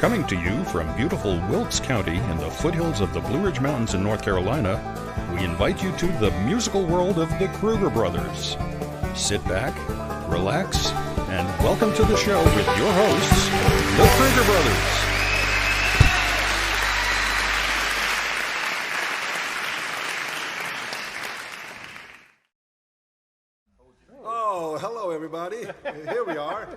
Coming to you from beautiful Wilkes County in the foothills of the Blue Ridge Mountains in North Carolina, we invite you to the musical world of the Kruger brothers. Sit back, relax, and welcome to the show with your hosts, the Kruger brothers. Oh, hello everybody. Here we are.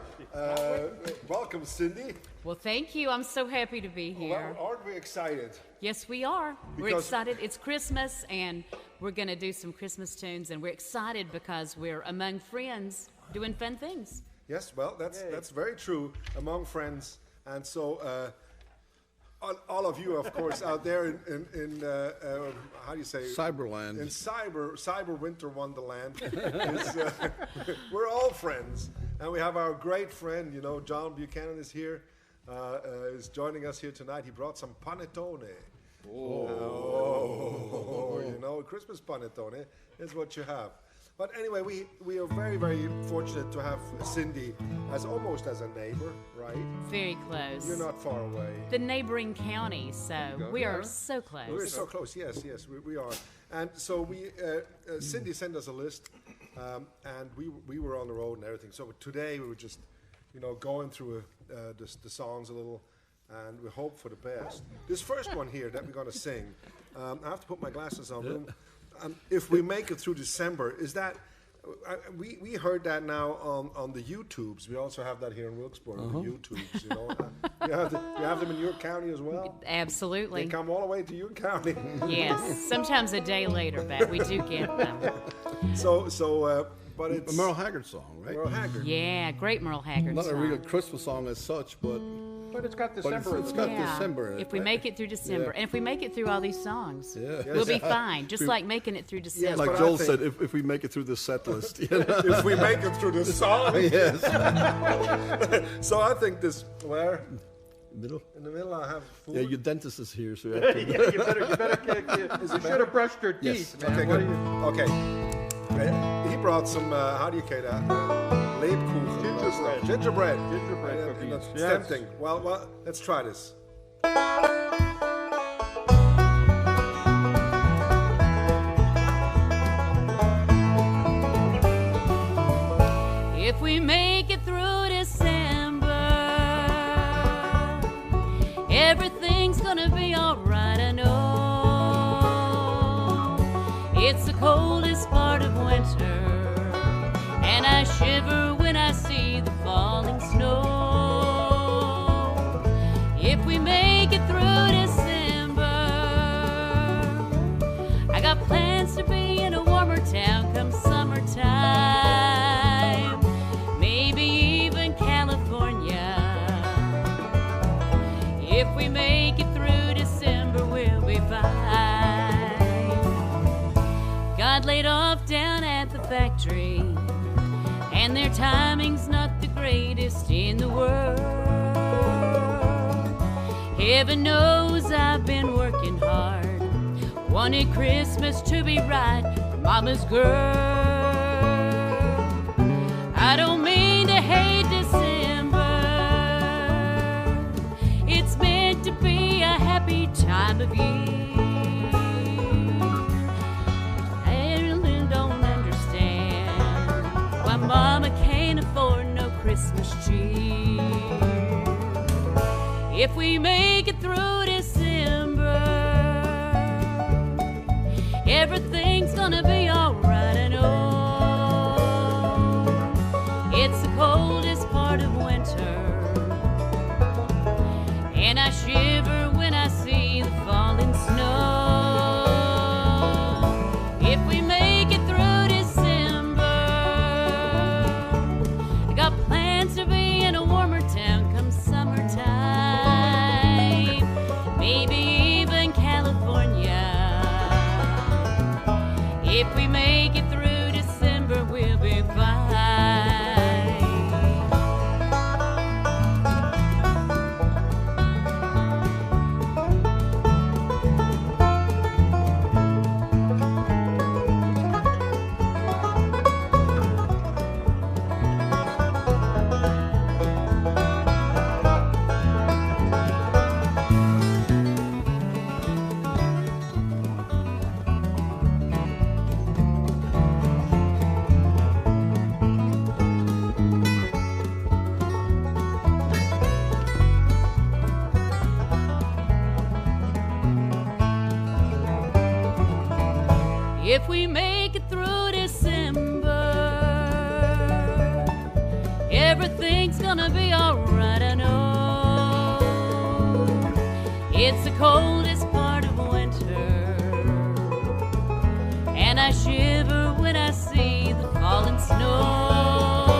Welcome, Cindy. Well, thank you. I'm so happy to be here. Well, aren't we excited? Yes, we are. We're Because- excited. It's Christmas, and we're going to do some Christmas tunes, and we're excited because we're among friends doing fun things. Yes, well, that's very true among friends. And so all of you, of course, out there in how do you say? Cyberland. In cyber winter wonderland. We're all friends. And we have our great friend, John Buchanan is here, is joining us here tonight. He brought some panettone. Christmas panettone is what you have. But anyway, we are very, very fortunate to have Cindy as almost as a neighbor, right? Very close. You're not far away. The neighboring county, so we are so close. We're so close, yes, we are. And so Cindy sent us a list, and we were on the road and everything. So today we were just, going through the songs a little, and we hope for the best. This first one here that we're going to sing, I have to put my glasses on. If we make it through December, is that we heard that now on the YouTubes. We also have that here in Wilkesboro, the YouTubes. You have them in your county as well. Absolutely. They come all the way to your county. Yes, sometimes a day later, but we do get them. But it's A Merle Haggard song, right? Merle Haggard. Yeah, great Merle Haggard Not song. a real Christmas song as such, but But it's got December. it's got Yeah, December in it. if we make it through December, and if we make it through all these songs, Yeah. we'll be fine, just like making it through December. Like but Joel I said, if we make it through the set list. If we make it through the song. Yes. So I think this where Middle. in the middle I have food. Yeah, your dentist is here, so you have to. Yeah, you better you should have brushed your teeth, Yes. man. Okay, What good. do you- Okay. He brought some how do you say that? Lebkuchen. Gingerbread. Gingerbread. Gingerbread And cookies. that's Yes. tempting. Well, let's try this. If we make it through December, everything's gonna be alright, I know. It's the coldest part of winter, and I shiver when I see the falling snow. If we make it through December, I got plans to be in a warmer town come summertime, maybe even California. If we make it through December, we'll be fine. Got laid off down at the factory, and their timing's not the greatest in the world. Heaven knows I've been working hard, wanted Christmas to be right for Mama's girl. I don't mean to hate December, it's meant to be a happy time of year. I really don't understand why Mama can't afford no Christmas cheer. If we make it through December, everything's gonna be alright, I know. It's the coldest part of winter, and I shiver when I see the falling snow. If we make it through December, I got plans to be in a warmer town come summertime, maybe even California. If we make it through December, we'll be fine. if we make it through December, everything's gonna be alright, I know. It's the coldest part of winter, and I shiver when I see the falling snow.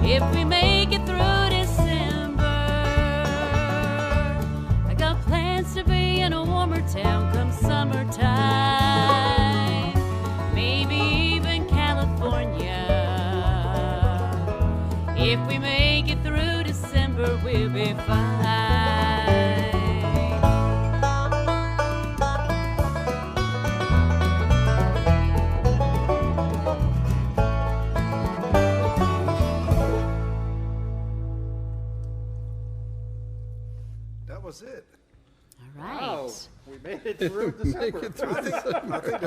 If we make it through December, I got plans to be in a warmer town come summertime, maybe even California. If we make it through December, we'll be fine. That was it. All right. Wow, we made it through December. I think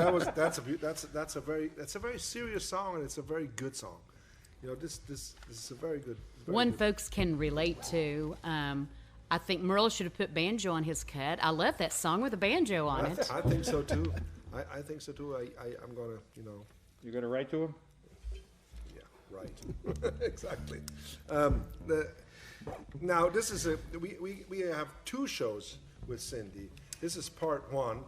that's a very serious song, and it's a very good song. You know, this is a very good. One good. folks can relate to. I think Merle should have put banjo on his cut. I love that song with a banjo on it. I think so too. I think so too. I'm gonna, you know. You gonna write to him? Yeah, right. Exactly. Now this is we have 2 shows with Cindy. This is part 1,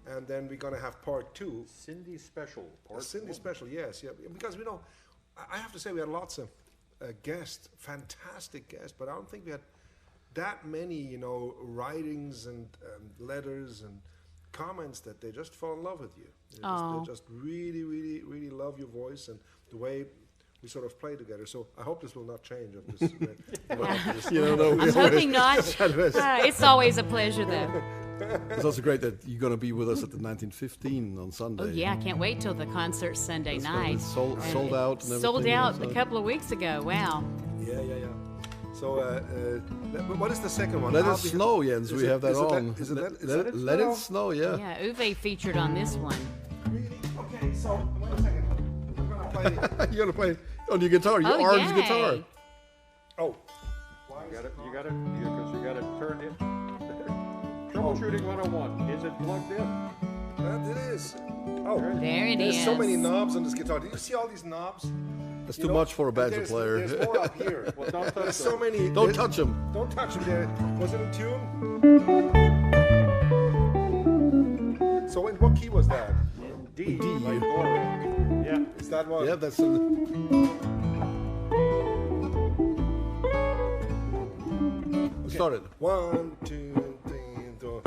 and then we're gonna have part 2. Cindy Special. Part Cindy one. Special, yes, yeah. Because we know, I have to say we had lots of guests, fantastic guests, but I don't think we had that many, you know, writings and letters and comments that they just fall in love with you. They just really, really, really love your voice and the way we sort of play together. So I hope this will not change. Of this, You don't know. I'm hoping not. It's always a pleasure, though. It's also great that you're going to be with us at the 1915 on Sunday. Oh, yeah, I can't wait till the concert Sunday night. It's sold out. And Sold everything, out so- a couple of weeks ago. Wow. Yeah. So what is the second one? Let I'll it be- snow, Jens. is We it- have that is it on. Is it that? Let it snow, yeah. Yeah, Uwe featured on this one. Really? Okay, so wait a second. We're gonna play. You're going to play on your guitar, your orange yay. guitar. Oh. Because you got it turned in. Troubleshooting 101. Is it plugged in? That it is. Oh, There it there's is. so many knobs on this guitar. Did you see all these knobs? That's You too know, much for a banjo there's- player. There's more up here. Well, don't touch There's so them. many. Don't touch them. Don't touch them. There. Was it in tune? So in what key was that? D. D. Like Laura. Yeah. Is that one? Yeah, that's. Started. 1, 2, 3, 4.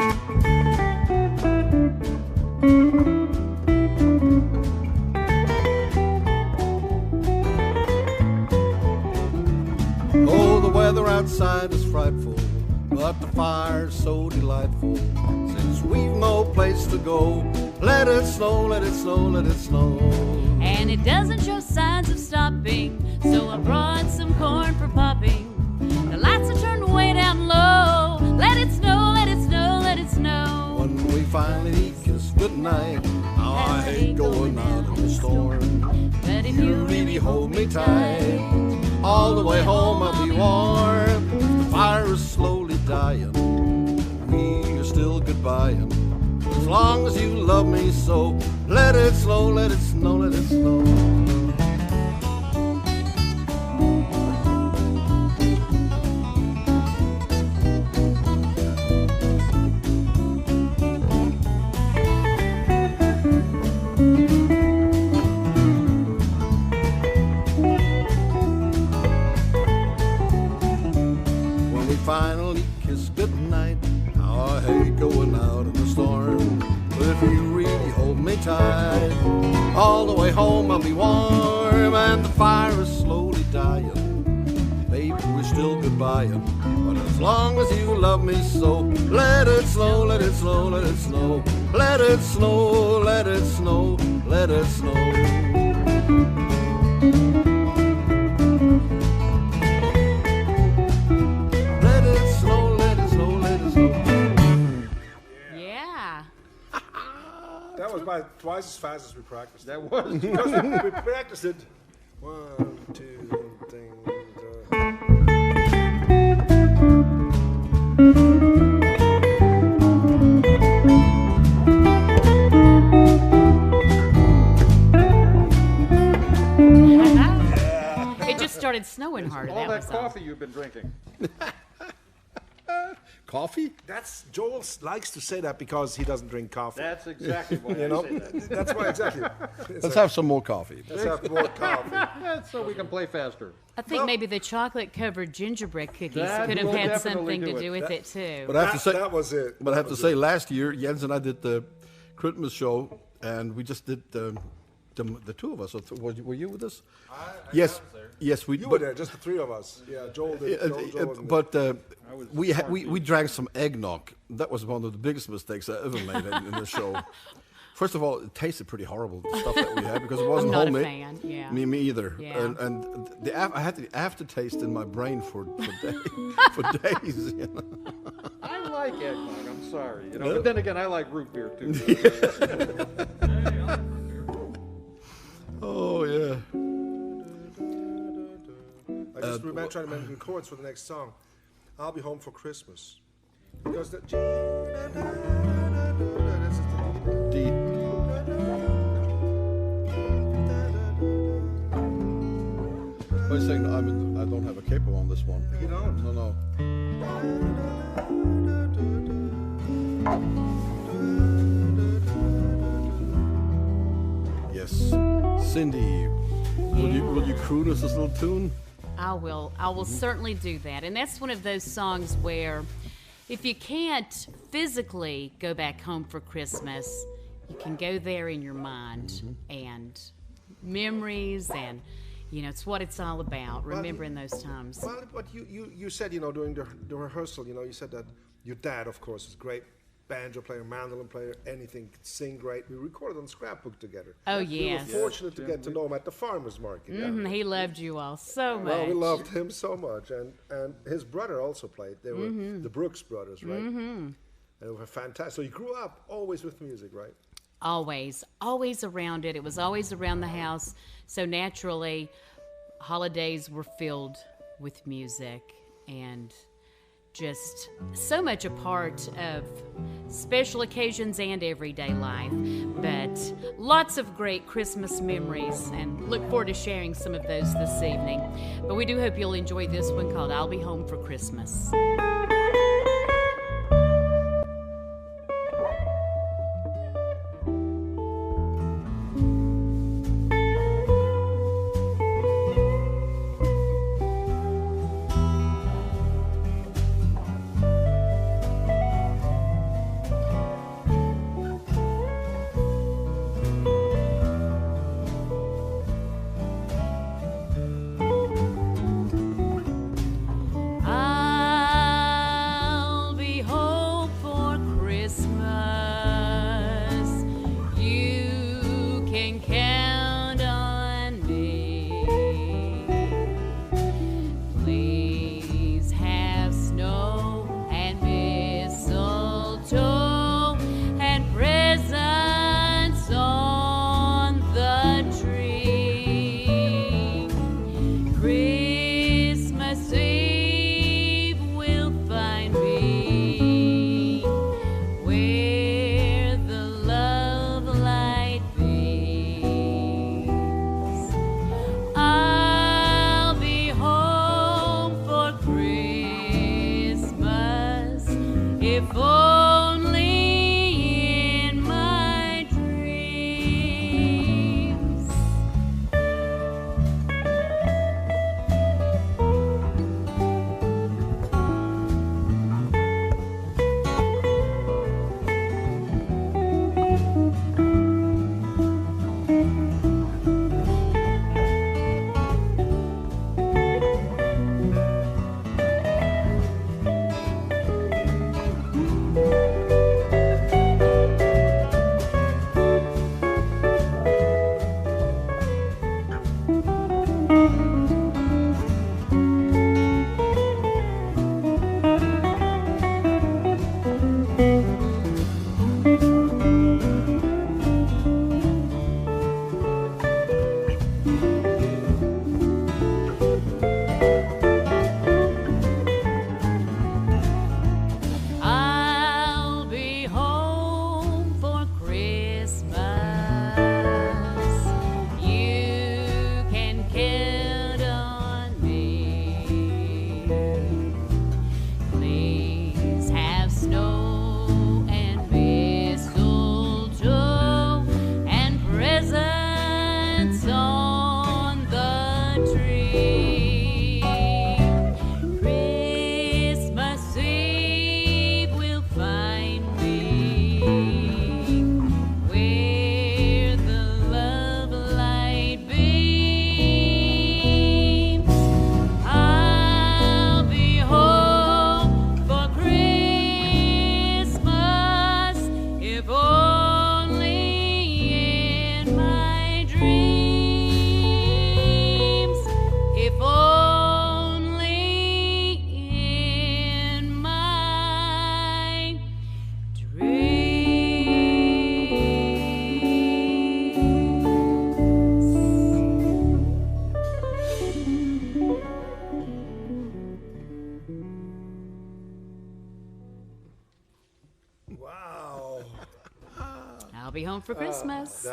Oh, the weather outside is frightful, but the fire's so delightful. Since we've no place to go, let it snow, let it snow, let it snow. And it doesn't show signs of stopping, so I brought some corn for popping. The lights are turned way down low. Let it snow, let it snow, let it snow. When we finally kiss goodnight, how I hate going out in the storm. But if You really hold me tight, all the way home I'll be warm. The fire is slowly dying, we are still goodbying. As long as you love me so, let it snow, let it snow, let it snow. When we finally kiss goodnight, how I hate going out in the storm. But if you really hold me tight, all the way home I'll be warm. And the fire is slowly dying, baby, we're still goodbying. But as long as you love me so, let it snow, let it snow, let it snow. Let it snow, let it snow, let it snow. Let it snow, let it snow, let it snow. yeah. That was by twice as fast as we practiced. That was. Because we practiced it. 1, 2, 3, 4. It just started snowing harder. All that was all. coffee you've been drinking. Coffee? That's Joel likes to say that because he doesn't drink coffee. That's exactly why You know, I say that. that's why exactly. Let's have some more coffee. Let's have more coffee. That's so we can play faster. I think maybe the chocolate-covered gingerbread cookies That could have will had definitely something to do do it. with it too. But I have to say, That was it. But I have to say, last year Jens and I did the Christmas show, and we just did the two of us. So were you with us? Yes, yes, we. You but, were there, just the three of us. Yeah, Joel did. Joel wasn't there. but we drank some eggnog. That was one of the biggest mistakes I ever made in the show. First of all, it tasted pretty horrible, the stuff that we had, because it wasn't not a homemade. fan, yeah. Me either. Yeah. And I had the aftertaste in my brain for days. You know? I like eggnog. I'm sorry, you know. But then again, I like root beer too. Oh yeah. I just remember trying to remember the chords for the next song. I'll be home for Christmas. Because the Wait a second, I don't have a capo on this one. You don't? No. Yes, Cindy, will you croon us this little tune? I will certainly do that. And that's one of those songs where if you can't physically go back home for Christmas, you can go there in your mind and memories, and you know, it's what it's all about, remembering those times. Well, but you said, you know, during the rehearsal, you know, you said that your dad, of course, was great. Banjo player, mandolin player, anything, could sing great. We recorded on Scrapbook together. Oh, We were yes. fortunate to get to know him at the farmer's market. He loved you all so much. Well, we loved him so much, and his brother also played. They were the Brooks brothers, right? And they were fantastic. So you grew up always with music, right? Always around it. It was always around the house. So naturally, holidays were filled with music and just so much a part of special occasions and everyday life. But lots of great Christmas memories, and look forward to sharing some of those this evening. But we do hope you'll enjoy this one called I'll Be Home for Christmas. be home for Christmas.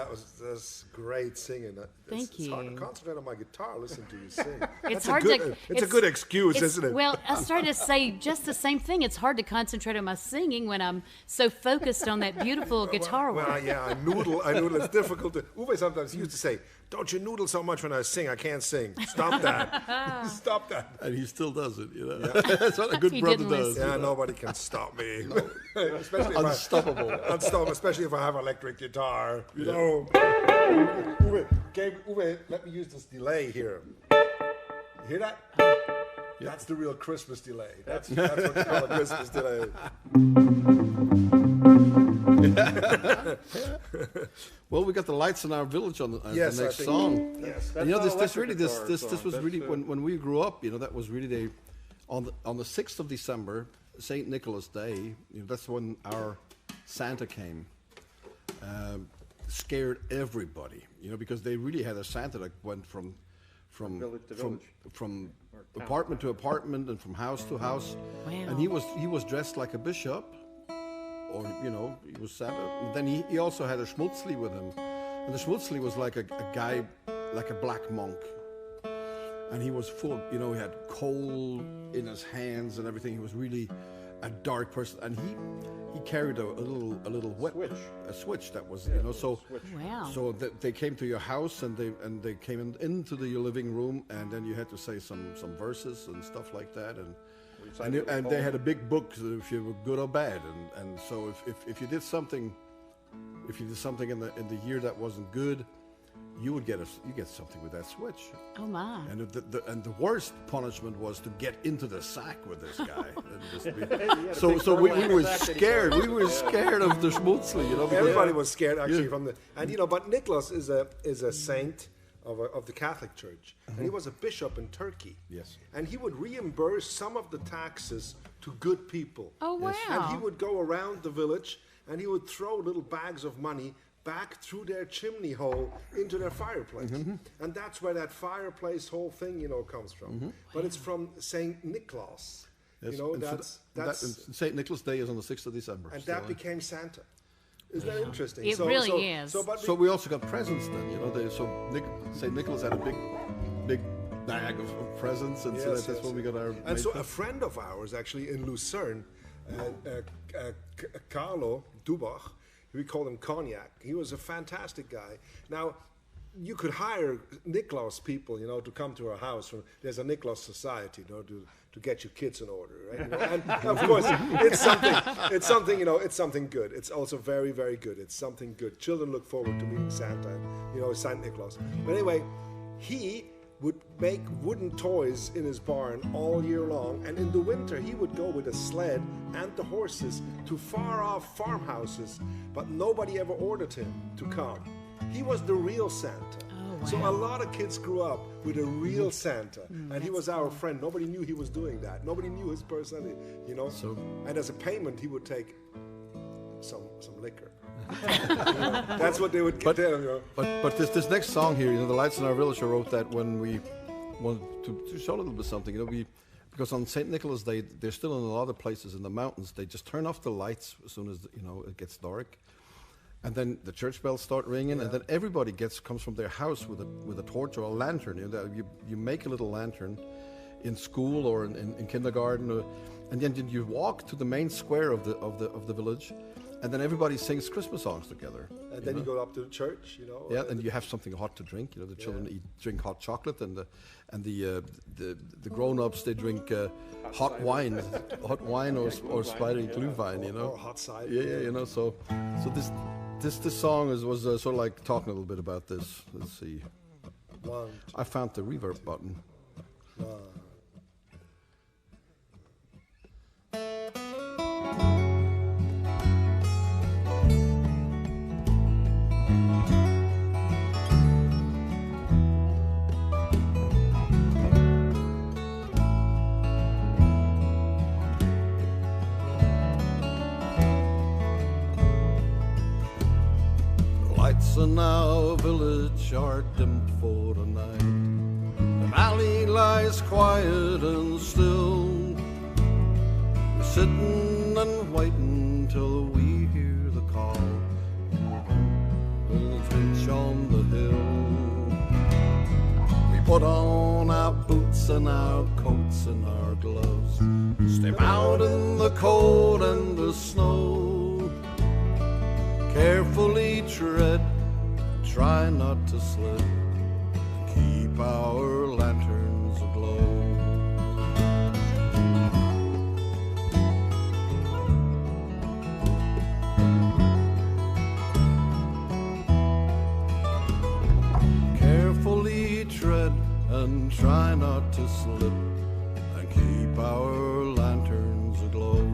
That's great singing. Thank It's hard you. to concentrate on my guitar, listen to you sing. It's That's hard to. It's a good excuse, isn't it? Well, I started to say just the same thing. It's hard to concentrate on my singing when I'm so focused on that beautiful guitar work. Well, yeah, I noodle. It's difficult to. Uwe sometimes used to say, "Don't you noodle so much when I sing? I can't sing. Stop that. Stop that." And he still does it, you know. That's what a good He brother didn't does. listen. Yeah, nobody can stop me. Especially if Unstoppable. Unstoppable, especially if I have electric guitar. You know. Uwe, let me use this delay here. You hear that? That's the real Christmas delay. That's what you call a Christmas delay. Well, we got the lights in our village on the, Yes, the I next think- song. Yes. And, you know, That's this not really electric this guitar this was song. really That's, when we grew up. You know, that was really on the 6th of December, Saint Nicholas Day. You know, that's when our Santa came. Scared everybody, you know, because they really had a Santa that went from village to village. from Or town. apartment to apartment and from house to house. Wow. And he was dressed like a bishop, or you know, he was Santa. And then he also had a schmutzli with him, and the schmutzli was like a guy, like a black monk. And he was full, you know, he had coal in his hands and everything. He was really a dark person, and he carried a little whip, a switch that was, you know, so Wow. so they came to your house and they came into your living room, and then you had to say some verses and stuff like that, and they had a big book if you were good or bad, and so if you did something in the year that wasn't good, you get something with that switch. Oh my. And the worst punishment was to get into the sack with this guy. so we were scared. We were scared of the schmutzli, you know. because- Everybody was scared actually from the, and you know, but Nicholas is a saint of the Catholic Church, and he was a bishop in Turkey. Yes. And he would reimburse some of the taxes to good people. Oh wow. And he would go around the village and he would throw little bags of money back through their chimney hole into their fireplace. And that's where that fireplace whole thing, you know, comes from. But it's from Saint Nicholas. Yes, You know, and so that's and Saint Nicholas Day is on the 6th of December. and so, that became Santa. Isn't that interesting? It really is. But So we also got presents then, you know. Saint Nicholas had a big bag of presents, and so that's when we got our. And so a friend of ours actually in Lucerne, Carlo Dubach, we call him Cognac. He was a fantastic guy. Now, you could hire Niklaus people, you know, to come to our house. There's a Niklaus society, you know, to get your kids in order, right? You know? And of course, it's something good. It's also very, very good. It's something good. Children look forward to meeting Santa, and, you know, Saint Nicholas. But anyway, he would make wooden toys in his barn all year long, and in the winter he would go with a sled and the horses to far-off farmhouses, but nobody ever ordered him to come. He was the real Santa. Oh, So wow. a lot of kids grew up with a real Santa, and he was our friend. Nobody knew he was doing that. Nobody knew his personality, you know. And as a payment, he would take some liquor. That's what they would get there, you know. But this next song here, you know, the Lights in Our Village, I wrote that when we wanted to show a little bit something, you know, because on St. Nicholas Day, they're still in a lot of places in the mountains. They just turn off the lights as soon as, you know, it gets dark. And then the church bells start ringing, and then everybody comes from their house with a torch or a lantern. You know, you make a little lantern in school or in kindergarten, and then you walk to the main square of the village, and then everybody sings Christmas songs together. And then you go up to the church, you know. Yeah, and you have something hot to drink. You know, the children drink hot chocolate, and the grown-ups they drink hot wine or spicy glühwein. You know, Or hot cider. yeah, you know. So this song was sort of like talking a little bit about this. Let's see. I found the reverb button. Lights in our village are dimmed for the night. The valley lies quiet and still. We're sitting and waiting till we hear the call. heritage on the hill. We put on our boots and our coats and our gloves, step out in the cold and the snow, carefully tread, try not to slip, keep our lanterns aglow. Carefully tread and try not to slip, and keep our lanterns aglow.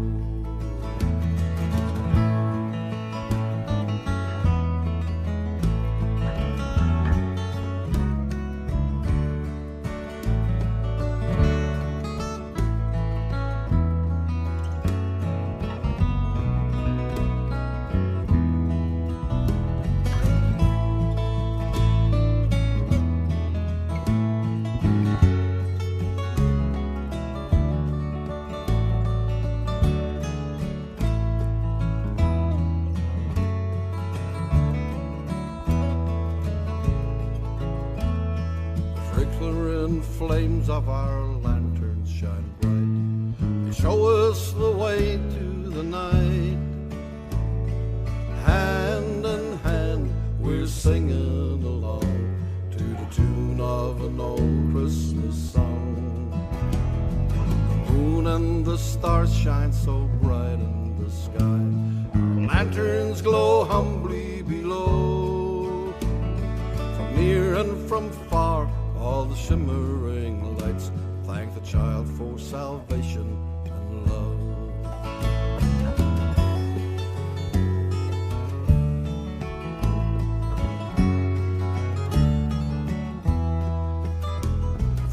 Flickering flames of our lanterns shine bright. They show us the way to the night. Hand in hand, we're singing along to the tune of an old Christmas song. The moon and the stars shine so bright in the sky. Our lanterns glow humbly below. From near and from far, all the shimmering lights thank the child for salvation and love.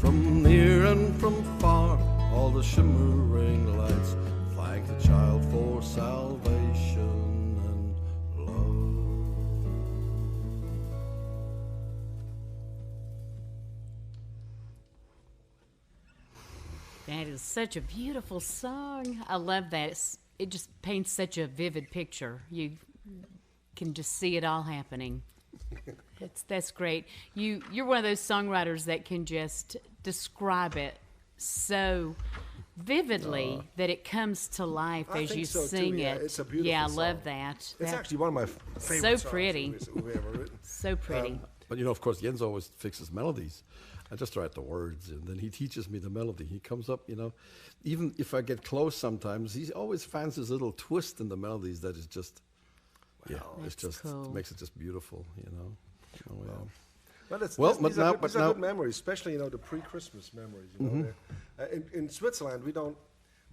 From near and from far, all the shimmering lights thank the child for salvation and love. That is such a beautiful song. I love that. It just paints such a vivid picture. You can just see it all happening. That's great. You're one of those songwriters that can just describe it so vividly that it comes to life I as think you so, too, sing yeah. it. It's a beautiful Yeah, I song. love that. It's actually one of my favorite So songs pretty. we've ever written. So pretty. But of course, Jens always fixes melodies. I just write the words, and then he teaches me the melody. He comes up, even if I get close sometimes, he always finds this little twist in the melodies that is just, it's just cool. makes it just beautiful, Oh, yeah. Well, But these are good memories, especially the pre-Christmas memories. In Switzerland,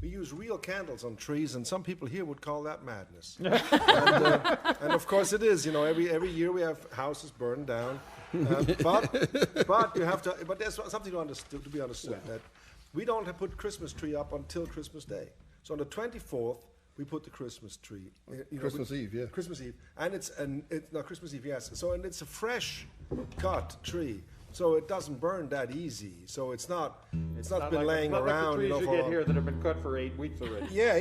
we use real candles on trees, and some people here would call that madness. and of course it is. Every year we have houses burned down, but you have to. But there's something to be understood that we don't put Christmas tree up until Christmas Day. So on the 24th. We put the Christmas tree. Christmas Eve, yeah. Christmas Eve, and it's Christmas Eve, yes. So and it's a fresh cut tree, so it doesn't burn that easy. So it's not been laying around. Like the trees you get here that have been cut for 8 weeks already. Yeah.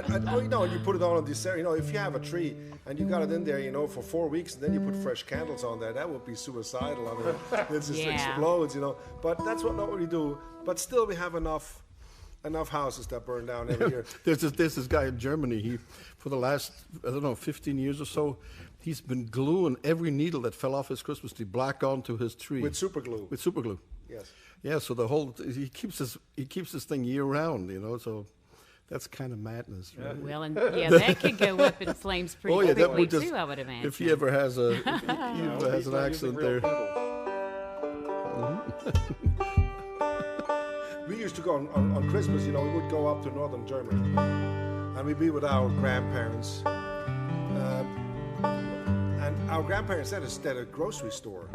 And you put it on December. If you have a tree and you got it in there, for 4 weeks, and then you put fresh candles on there, that would be suicidal. I mean, it just explodes. But that's not what we do. But still, we have enough houses that burn down every year. There's this guy in Germany. He, for the last 15 years or so, he's been gluing every needle that fell off his Christmas tree black onto his tree With super glue. With super glue. Yes. Yeah. So he keeps this thing year round. So that's kind of madness, right? Well, and that could go up in flames pretty quickly too, I would imagine. If he ever has an accident there. We used to go on Christmas, we would go up to northern Germany, and we'd be with our grandparents. And our grandparents had a grocery store.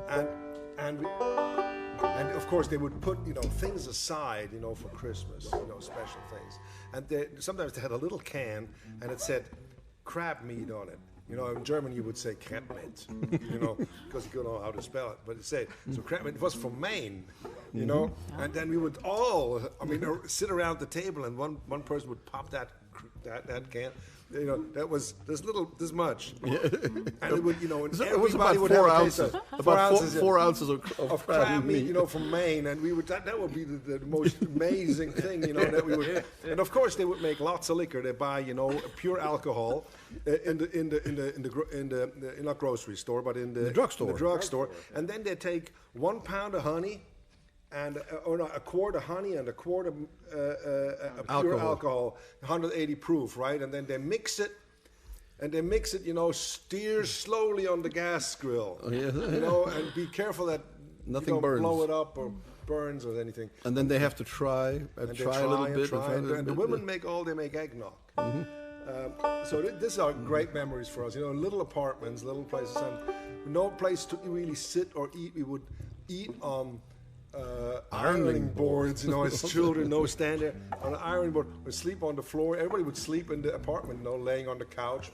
And of course they would put, things aside, for Christmas, special things. And sometimes they had a little can, and it said crab meat on it. In German you would say Krabmeat, because you don't know how to spell it. But it said, so Krabmeat, it was from Maine, and then we would all, sit around the table, and one person would pop that can, You know, that was this much. And it would, you know, and It was everybody about would 4 have a taste ounces. of About ounces, four ounces of crab meat. you know, from Maine, and we would that would be the most amazing thing, you know, that we would. And of course, they would make lots of liquor. They buy, you know, pure alcohol in the not grocery store, but in the drugstore. In the drugstore, and then they take 1 pound of honey. And or no, a quart of honey and a quart of pure alcohol, 180 proof, right? And then they mix it, you know, steer slowly on the gas grill, you know, and be careful that Nothing you don't burns. blow it up or burns or anything. And then they have to try a little bit. And the women make eggnog. So these are great memories for us, you know, little apartments, little places, and no place to really sit or eat. We would eat on ironing boards, you know, as children, no stand there on an ironing board. We'd sleep on the floor. Everybody would sleep in the apartment, you know, laying on the couch,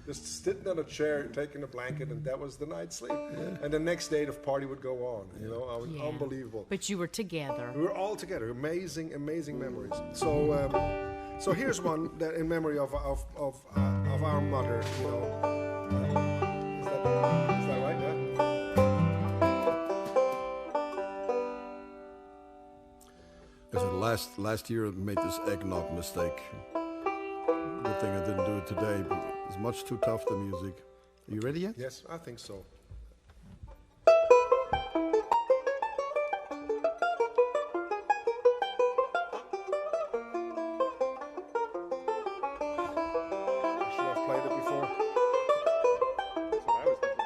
just sitting on a chair, taking a blanket, and that was the night's sleep. And the next day, the party would go on. You know, unbelievable. But you were together. We were all together. Amazing, amazing memories. So here's one that in memory of our mother. You know, is that right? Yeah? I said last year I made this eggnog mistake. Good thing I didn't do it today, but it's much too tough, the music. Are you ready yet? Yes, I think so. I should have played it before. That's what I was thinking.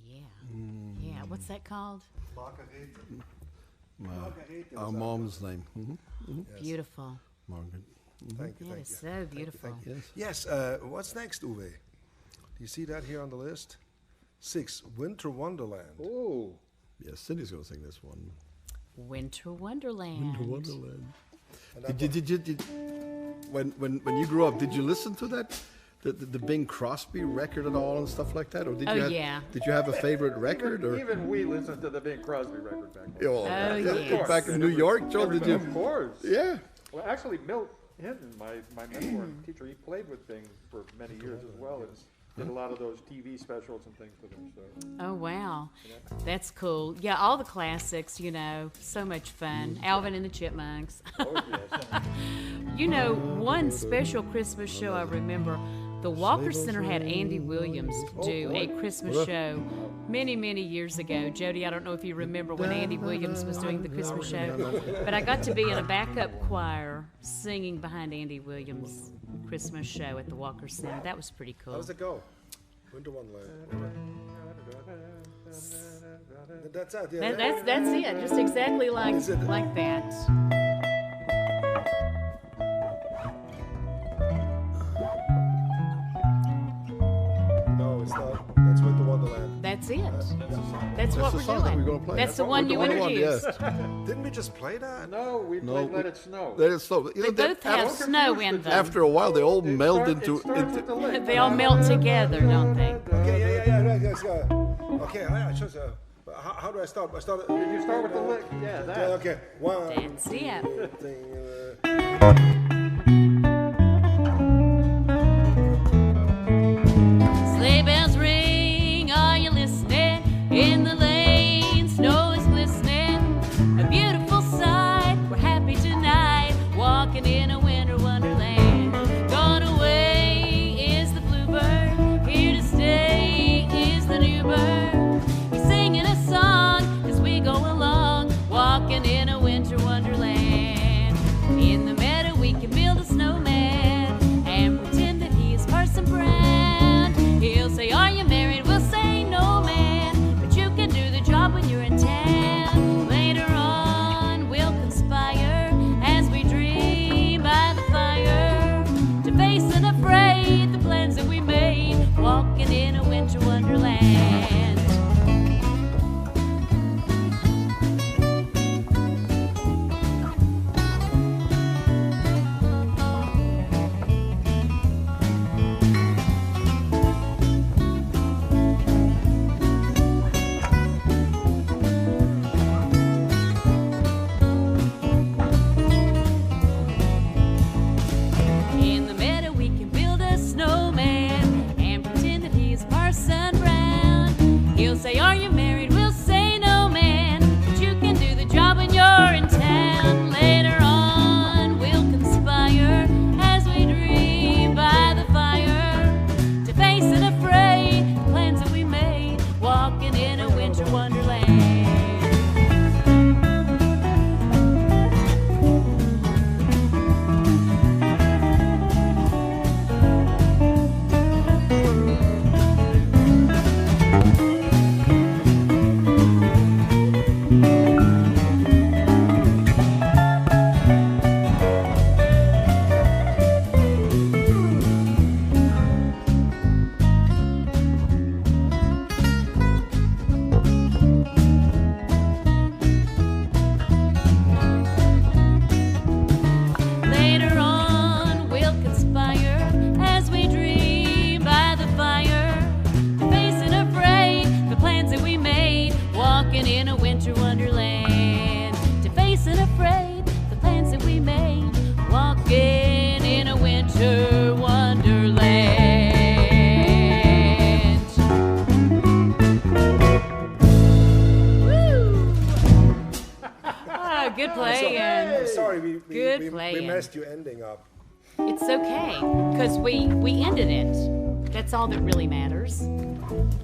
yeah. Yeah. What's that called? Margarete. Our mom's name. Beautiful. Margaret. Thank you. That Thank is you. so beautiful. Yes. Yes. What's next, Uwe? Do you see that here on the list? 6, Winter Wonderland. Ooh. Yes, Cindy's going to sing this one. Winter Wonderland. Wonderland. And Did when you grew up, did you listen to that? The Bing Crosby record at all and stuff like that? Or did Oh, you have, yeah. Did you have a favorite record? Or Even we listened to the Bing Crosby record back then. Oh, yes. back in New York, Joe, did you? Of course. Yeah. Well, actually, Milt Hinton, my mentor and teacher, he played with Bing for many years as well, and did a lot of those TV specials and things with him. So Oh, wow. That's cool. Yeah, all the classics, so much fun. Alvin and the Chipmunks. oh yes. One special Christmas show I remember, the Walker Center had Andy Williams do a Christmas show many, many years ago. Jody, I don't know if you remember when Andy Williams was doing the Christmas show, but I got to be in a backup choir singing behind Andy Williams' Christmas show at the Walker Center. That was pretty how cool. does it go? Winter Wonderland. That's it. Yeah. That's it, just exactly like that. No, it's not. That's Winter Wonderland. That's it. That's what the we're song that doing. we're gonna play. That's the one you Winter introduced. Wonderland, Didn't we just play that? No, we played Let It Snow. Let it slow. They both have snow in them. After a while, they all meld It into. starts with the lick. They all melt together, don't they? Okay, yeah, right, yes, okay, I should say. How do I start? I start. Did you start with the lick? Yeah, that. Okay, 1. That's it. Sleigh bells ring, are you listening? In the lane, snow is glistening. A beautiful sight, we're happy tonight, walking in a winter wonderland. Gone away is the bluebird, here to stay is the new bird. He's singing a song as we go along, walking in a winter wonderland. In the meadow we can build a snowman and pretend that he is Parson Brown. He'll say, are you married? We'll say, no, man, but you can do the job when you're in town. Later on, we'll conspire as we dream by the fire to face unafraid the plans that we made, walking in a winter wonderland. In the meadow we can build a snowman and pretend that he's Parson Brown. He'll say, are you married? We'll say, no, man, but you can do the job when you're in town. Later on we'll conspire as we dream by the fire to face unafraid the plans that we made, walking in a winter wonderland. Later on, we'll conspire as we dream by the fire, facing afraid the plans that we made, walking in a winter wonderland. To facing afraid the plans that we made, walking in a winter wonderland. Woo! Ah, good playing. I'm sorry, Good we playing. messed you ending up. It's okay, because we ended it. That's all that really matters.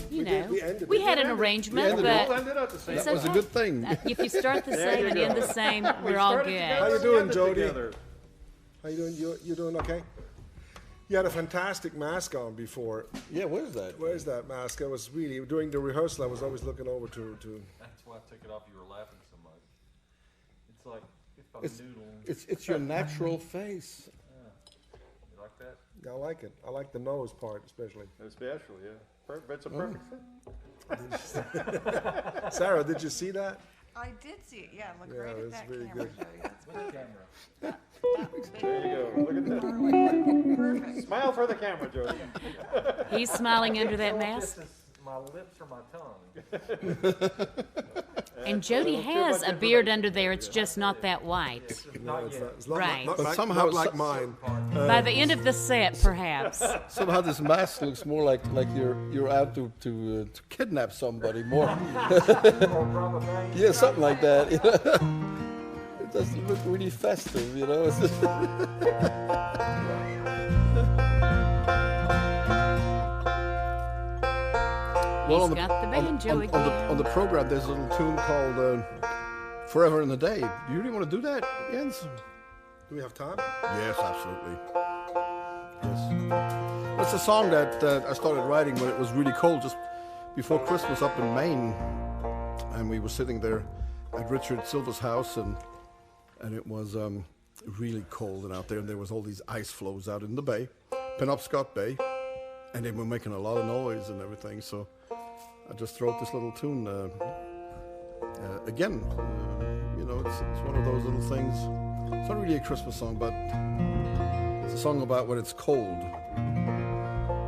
You know, we ended we it. had an arrangement, ended it. All but ended up the same. it's That was a okay. good thing. If you start the There same you and go. end the same, We we're all started good. together, How you we doing, ended Jody? together. How you doing? You doing okay? You had a fantastic mask on before. Yeah, where's that? Where's that mask? I was really, during the rehearsal, I was always looking over to That's why I took it off. You were laughing so much. It's like if I'm noodling. It's your natural face. You like that? Yeah, I like it. I like the nose part especially. Especially, yeah. It's a perfect fit. Sarah, did you see that? I did see it. Yeah, look Yeah, right it at was that really camera. good. Jody. That's Camera. There you go. Look at that. perfect. Smile for the camera, Jody. He's smiling under that This mask. is my lips or my tongue. And Jody has a beard under there. It's just not that white. Not yet. It's not, Right. not But like, somehow not like so- mine. By the end of the set, perhaps. Somehow this mask looks more like you're out to kidnap somebody more. Yeah, something like that. You know? It doesn't look really festive, you know. It's just He's got the banjo again. on the program, there's a little tune called "Forever in the Day." Do you really want to do that, Jens? Do we have time? Yes, absolutely. Yes. It's a song that I started writing when it was really cold, just before Christmas up in Maine, and we were sitting there at Richard Silver's house, and it was really cold and out there, and there was all these ice floes out in the bay, Penobscot Bay, and they were making a lot of noise and everything. So I just wrote this little tune again. You know, it's one of those little things. It's not really a Christmas song, but it's a song about when it's cold.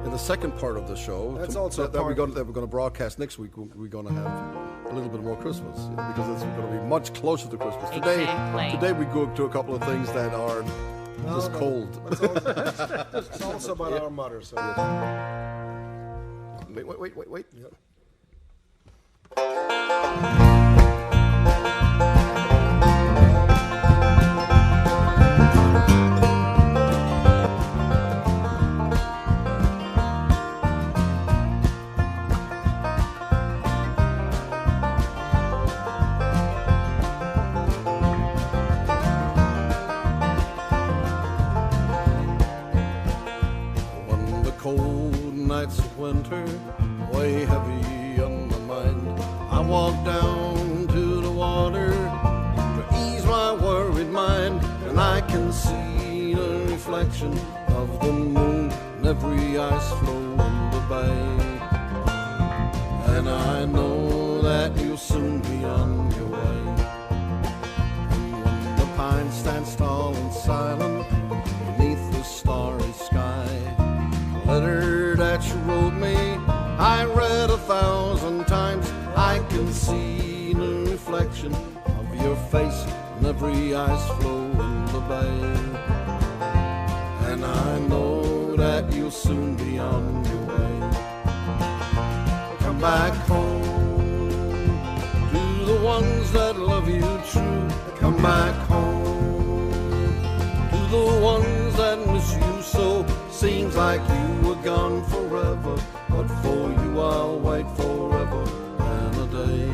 In the second part of the show, That's also that we're part- going to broadcast next week, we're going to have a little bit more Christmas, you know, because it's going to be much closer to Christmas. Exactly. Today we go to a couple of things that are just no. cold. It's also about our mother. So Wait. Yep. When the cold nights of winter weigh heavy on my mind, I walk down to the water to ease my worried mind, and I can see the reflection of the moon in every ice floe in the bay. And I know that you'll soon be on your way. And when the pine stands tall and silent beneath the starry sky, the letter that you wrote me I read 1,000 times. I can see the reflection of your face in every ice floe in the bay. And I know that you'll soon be on your way. Come back home to the ones that love you true. Come back home to the ones that miss you so. Seems like you were gone forever, but for you I'll wait forever and a day.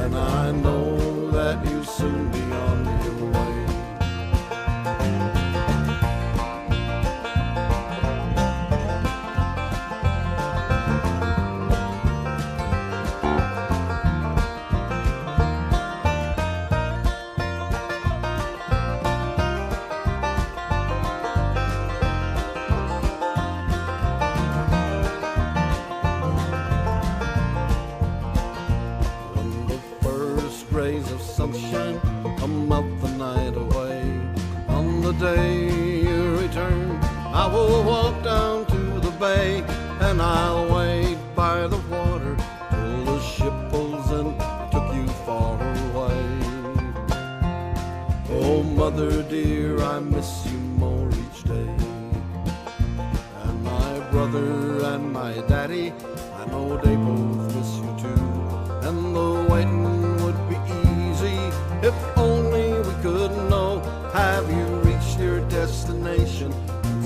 And I know that you'll soon be on your way. When the first rays of sunshine come up the night away, on the day you return, I will walk down to the bay, and I'll wait by the water till the ship pulls in, took you far away. Oh, mother dear, I miss you more each day. And my brother and my daddy, I know they both miss you too. And the waiting would be easy if only we could know. Have you reached your destination,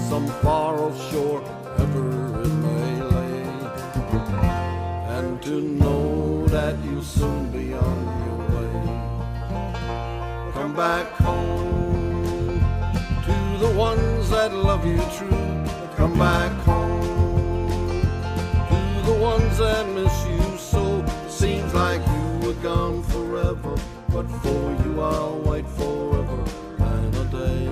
some far off shore, ever it may lay? And to know that you'll soon be on your way. Come back home to the ones that that love you true, come back home. To the ones that miss you so, seems like you were gone forever, but for you I'll wait forever and a day.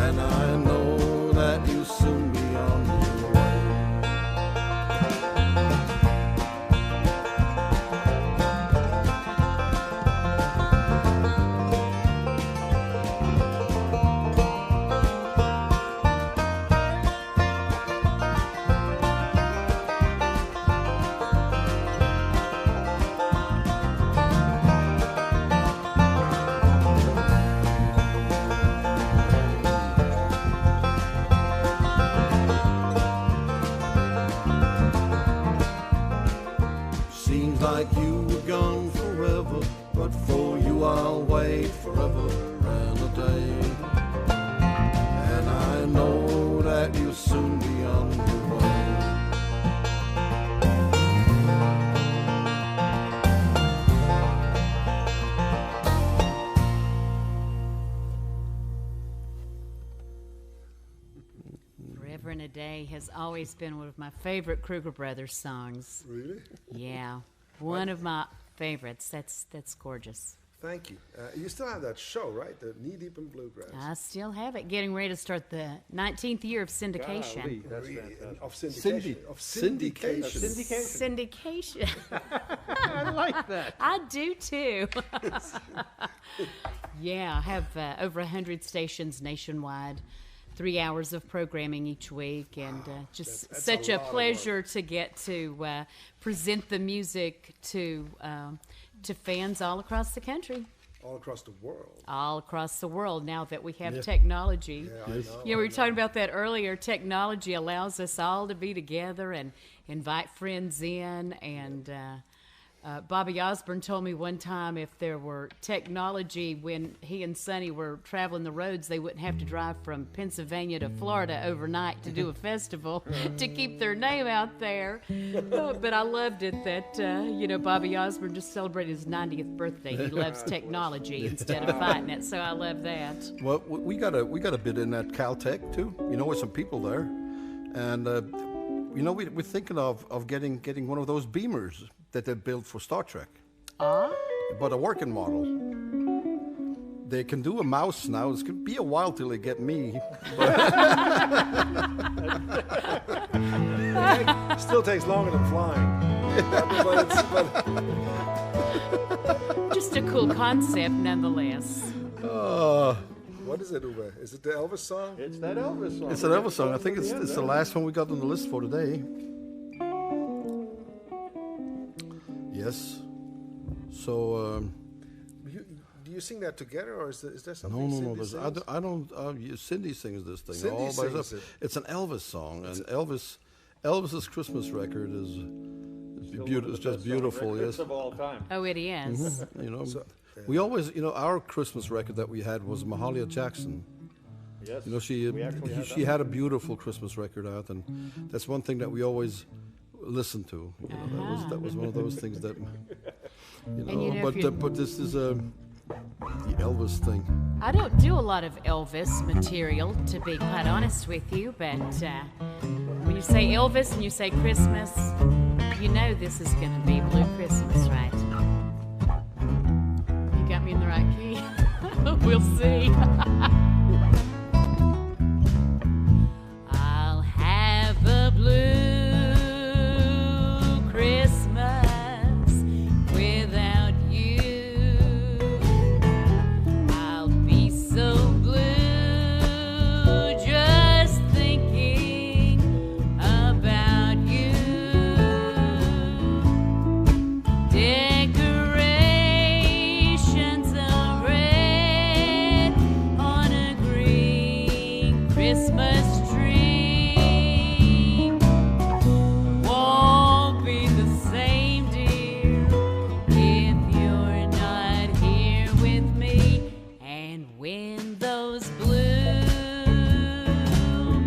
And I know that you'll soon be on your way. Seems like you were gone forever, but for you I'll wait forever and a day. And I know that you'll soon be on your way. Forever and a Day has always been one of my favorite Kruger Brothers songs. Really? Yeah, one of my favorites. That's gorgeous. Thank you. You still have that show, right? The Knee Deep in Bluegrass. I still have it. Getting ready to start the 19th year of syndication. Golly, that's Really? fantastic. Of syndication. Of syndication. Syndication. I like that. I do too. Yeah, I have over 100 stations nationwide, 3 hours of programming each week, and just That's such a a lot of pleasure to get to present the music to fans all across the country, All across the world. all across the world. Now that we have technology, Yeah, I know. we were talking about that earlier. Technology allows us all to be together and invite friends in. And Bobby Osborne told me one time if there were technology when he and Sonny were traveling the roads, they wouldn't have to drive from Pennsylvania to Florida overnight to do a festival to keep their name out there. But I loved it that, Bobby Osborne just celebrated his 90th birthday. He loves technology instead of fighting it, so I love that. Well, we got a bid in at Caltech too. With some people there, and we're thinking of getting one of those beamers that they built for Star Trek, but a working model. They can do a mouse now. It's gonna be a while till they get me. Still takes longer than flying. Just a cool concept nonetheless. What is it, Uwe? Is it the Elvis song? It's that Elvis song. It's an Elvis song. I think it's the last one we got on the list for today. Yes. So. Do you sing that together, or is there something? No. Cindy sings? I don't. Cindy sings this thing Cindy all by sings herself. it. It's an Elvis song, and Elvis's Christmas record is beautiful. It's just beautiful. Yes. Of all time. Oh, it is. We always, our Christmas record that we had was Mahalia Jackson. Yes. She had a beautiful Christmas record out, and that's one thing that we always listened to. That was one of those things that. But this is the Elvis thing. I don't do a lot of Elvis material, to be quite honest with you, but when you say Elvis and you say Christmas, you know this is going to be Blue Christmas, right? You got me in the right key? We'll see. I'll have a blue Christmas without you. I'll be so blue just thinking about you. Decorations of red on a green Christmas tree won't be the same, dear, if you're not here with me. And when those blue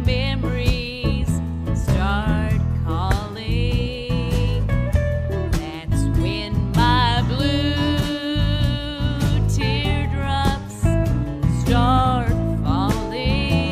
memories start calling, that's when my blue teardrops start falling.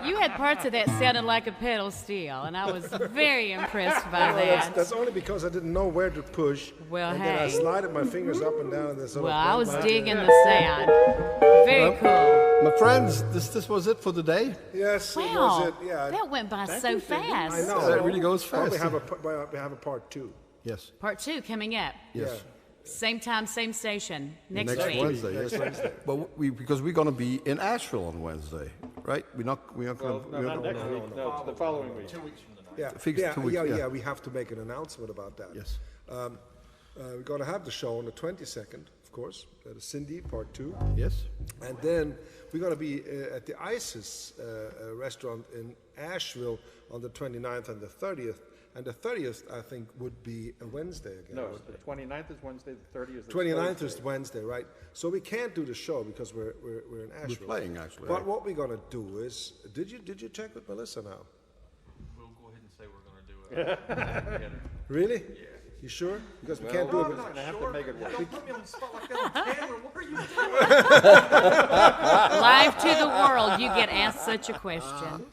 You had parts of that sounded like a pedal steel, and I was very impressed by that. That's only because I didn't know where to push. Well, and then I hey. slided my fingers up and down. And Well, I was digging the sound. Very cool. My friends, this was it for the day. Yes, it Wow, was it. Yeah, that went by so fast. I know. That really goes Probably fast. we have a part 2. Yes. Part 2 coming up. Yes. Same time, same station. Next Next week. Wednesday, yes. But because we're going to be in Asheville on Wednesday, right? We're not going Well, no, not next week. No, it's the following week. 2 weeks from tonight. Yeah, Fixed 2 weeks, yeah. we have to make an announcement about that. Yes. We're going to have the show on the 22nd, of course. That is Cindy, part 2. Yes. And then we're going to be at the ISIS restaurant in Asheville on the 29th and the 30th. And the 30th, I think, would be a Wednesday again. No, the 29th is Wednesday, the 30th is 29th Thursday. is Wednesday, right? So we can't do the show because we're in Asheville. We're playing, actually. But what we're going to do is, did you check with Melissa now? We'll go ahead and say we're going to do it. Together. Really? Yeah. You sure? Because we can't do it. We're going to have to make it work. Don't put me on the spot like that on camera. What are you doing? Live to the world, you get asked such a question.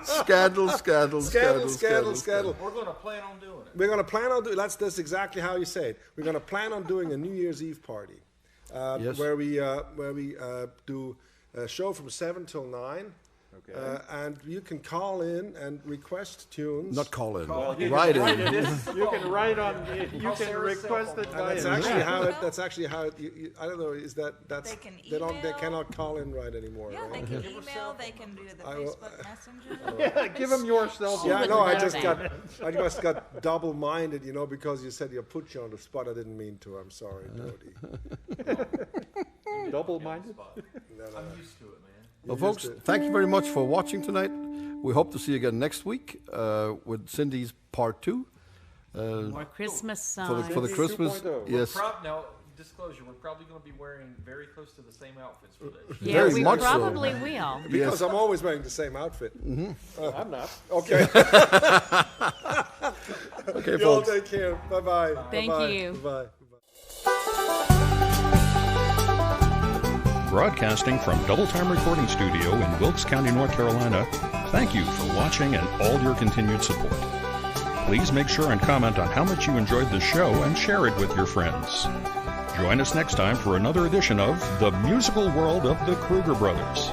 Scandal. We're going to plan on doing it. We're going to plan on doing. That's exactly how you say it. We're going to plan on doing a New Year's Eve party, Yes. where we do a show from 7 till 9. Okay. And you can call in and request tunes. Not call in. You Write can in. You can write on. You can request it And by. that's actually how it. That's actually how it. I don't know. Is that's They can They email. cannot call in right anymore. Yeah, right? they can email, they can do the I will- Facebook Messenger. Yeah, give them your cell phone. Yeah, would no, I love just that. got double-minded, because you said you put you on the spot. I didn't mean to. I'm sorry, Jody. Double-minded. I'm used to it, man. Well, folks, thank you very much for watching tonight. We hope to see you again next week with Cindy's part 2. More Christmas For songs. the Christmas. 2.0. Yes. Now, disclosure, we're probably going to be wearing very close to the same outfits for this. Yeah, Very we much so. probably will. Because I'm always wearing the same outfit. I'm not. Okay. Okay, You all folks. take care. Bye-bye. Thank Bye-bye. you. Bye-bye. Broadcasting from Double Time Recording Studio in Wilkes County, North Carolina, thank you for watching and all your continued support. Please make sure and comment on how much you enjoyed the show and share it with your friends. Join us next time for another edition of The Musical World of the Kruger Brothers.